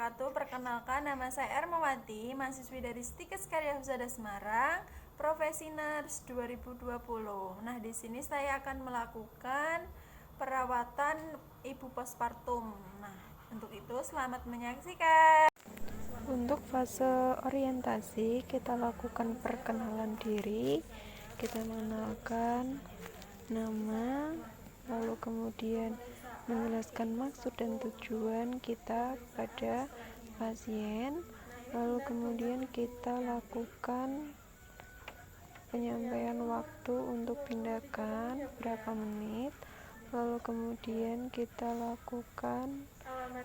wabarakatuh. Perkenalkan, nama saya Ermawati, mahasiswi dari Stikes Karya Husada Semarang, profesi nurse 2020. Nah, di sini saya akan melakukan perawatan ibu postpartum. Nah, untuk itu selamat menyaksikan. Untuk fase orientasi, kita lakukan perkenalan diri, kita mengenalkan nama, lalu kemudian menjelaskan maksud dan tujuan kita pada pasien, lalu kemudian kita lakukan penyampaian waktu untuk tindakan berapa menit, lalu kemudian kita lakukan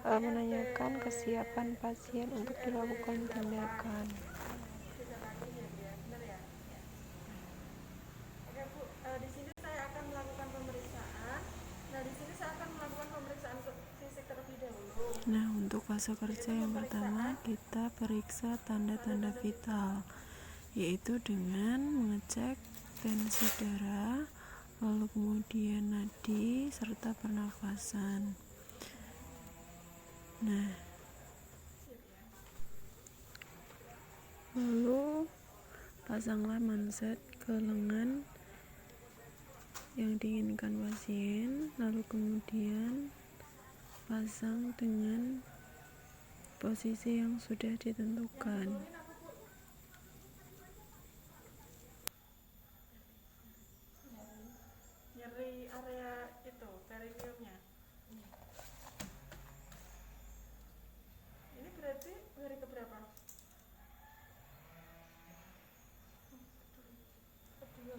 menanyakan kesiapan pasien untuk dilakukan tindakan. Oke Bu, di sini saya akan melakukan pemeriksaan. Nah, di sini saya akan melakukan pemeriksaan fisik terlebih dahulu. Nah, untuk fase kerja yang pertama kita periksa tanda-tanda vital, yaitu dengan mengecek tensi darah, lalu kemudian nadi serta pernafasan. Nah, lalu pasanglah manset ke lengan yang diinginkan pasien, lalu kemudian pasang dengan posisi yang sudah ditentukan. Nyeri area itu, perineumnya. Ini berarti hari keberapa? Kedua.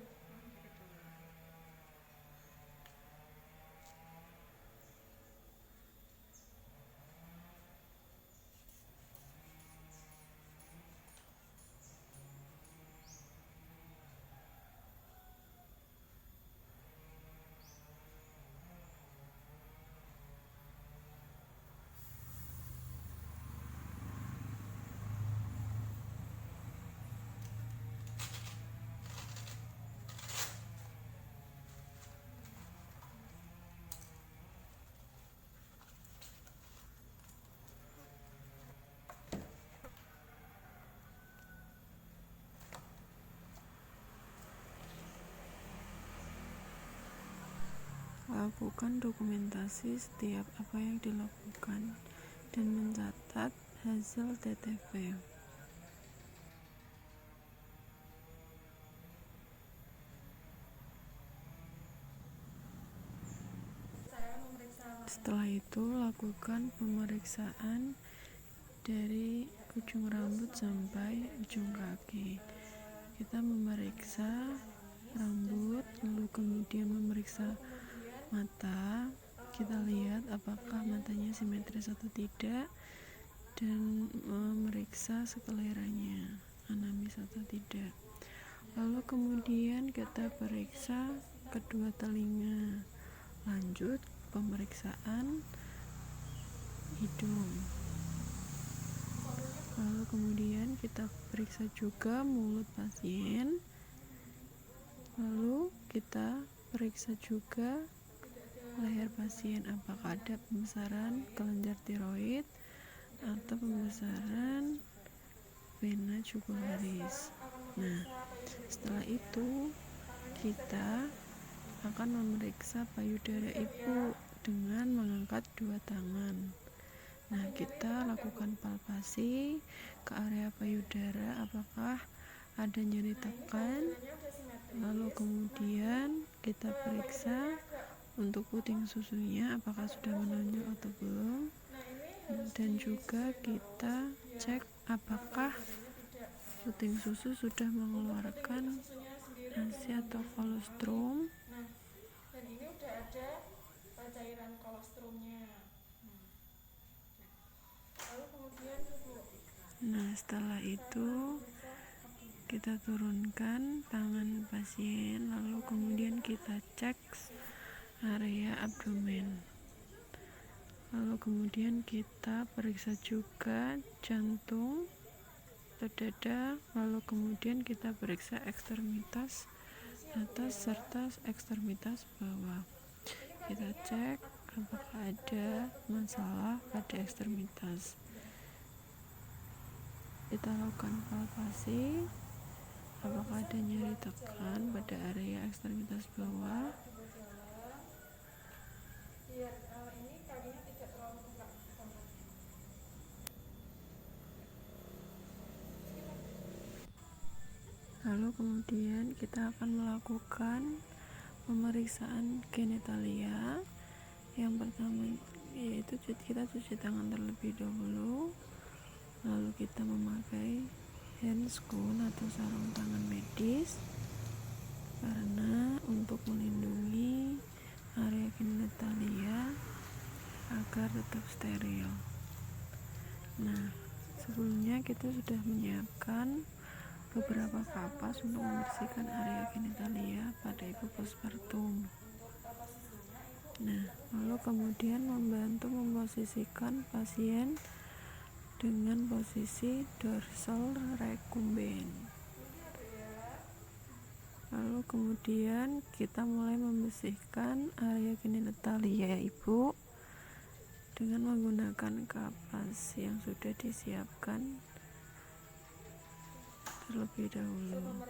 Lakukan dokumentasi setiap apa yang dilakukan dan mencatat hasil TTV. Setelah itu lakukan pemeriksaan dari ujung rambut sampai ujung kaki. Kita memeriksa rambut, lalu kemudian memeriksa mata. Kita lihat apakah matanya simetris atau tidak, dan memeriksa sekeleranya anamis atau tidak. Lalu kemudian kita periksa kedua telinga. Lanjut pemeriksaan hidung. Lalu kemudian kita periksa juga mulut pasien. Lalu kita periksa juga leher pasien, apakah ada pembesaran kelenjar tiroid atau pembesaran vena jugularis. Nah, setelah itu kita akan memeriksa payudara ibu dengan mengangkat dua tangan. Nah, kita lakukan palpasi ke area payudara, apakah ada nyeri tekan. Lalu kemudian kita periksa untuk puting susunya apakah sudah menonjol atau belum, dan juga kita cek apakah puting susu sudah mengeluarkan ASI atau kolostrum. Dan ini udah ada cairan kolostrumnya. Lalu kemudian Nah, setelah itu kita turunkan tangan pasien, lalu kemudian kita cek area abdomen. Lalu kemudian kita periksa juga jantung atau dada, lalu kemudian kita periksa ekstremitas atas serta ekstremitas bawah. Kita cek apakah ada masalah pada ekstremitas. kita lakukan palpasi apakah ada nyeri tekan pada area ekstremitas bawah. Biar ini kalinya tidak terlalu buka. Lalu kemudian kita akan melakukan pemeriksaan genitalia. Yang pertama yaitu kita cuci tangan terlebih dahulu, lalu kita memakai handscoon atau sarung tangan medis karena untuk melindungi area genitalia agar tetap steril. Nah, sebelumnya kita sudah menyiapkan beberapa kapas untuk membersihkan area genitalia pada ibu postpartum. Nah, lalu kemudian membantu memposisikan pasien dengan posisi dorsal recumbent. Lalu kemudian kita mulai membersihkan area genitalia ibu dengan menggunakan kapas yang sudah disiapkan terlebih dahulu.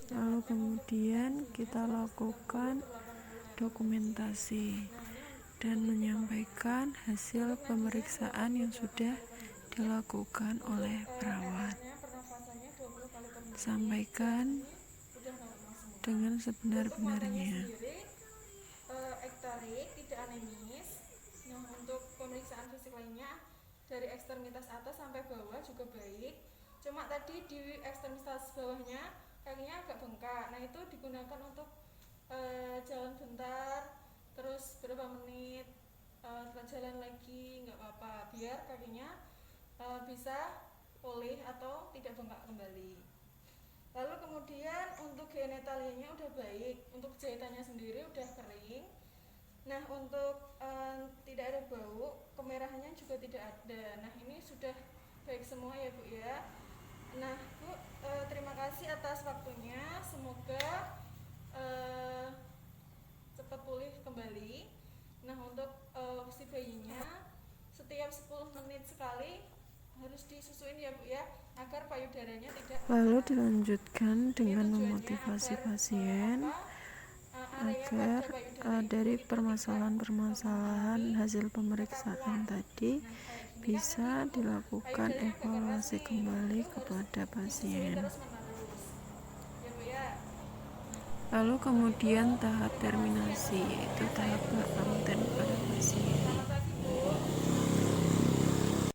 Lalu kemudian kita lakukan dokumentasi dan menyampaikan hasil pemeriksaan yang sudah dilakukan oleh perawat. Sampaikan dengan sebenar-benarnya. Ektorik, tidak anemis. Nah, untuk pemeriksaan fisik lainnya dari ekstremitas atas sampai bawah juga baik. Cuma tadi di ekstremitas bawahnya kakinya agak bengkak. Nah, itu digunakan untuk jalan bentar, terus berapa menit, jalan lagi nggak apa-apa, biar kakinya bisa pulih atau tidak bengkak kembali. Lalu kemudian untuk genitalianya udah baik, untuk jahitannya sendiri udah kering. Nah, untuk tidak ada bau, kemerahannya juga tidak ada. Nah, ini sudah baik semua ya Bu ya. Nah Bu, terima kasih atas waktunya, semoga cepat pulih kembali. Nah, untuk si bayinya setiap 10 menit sekali harus disusuin ya Bu ya, agar payudaranya tidak. Lalu dilanjutkan dengan memotivasi pasien agar dari permasalahan-permasalahan hasil pemeriksaan tadi bisa dilakukan evaluasi kembali kepada pasien. Lalu kemudian tahap terminasi, yaitu tahap berkonten pada pasien.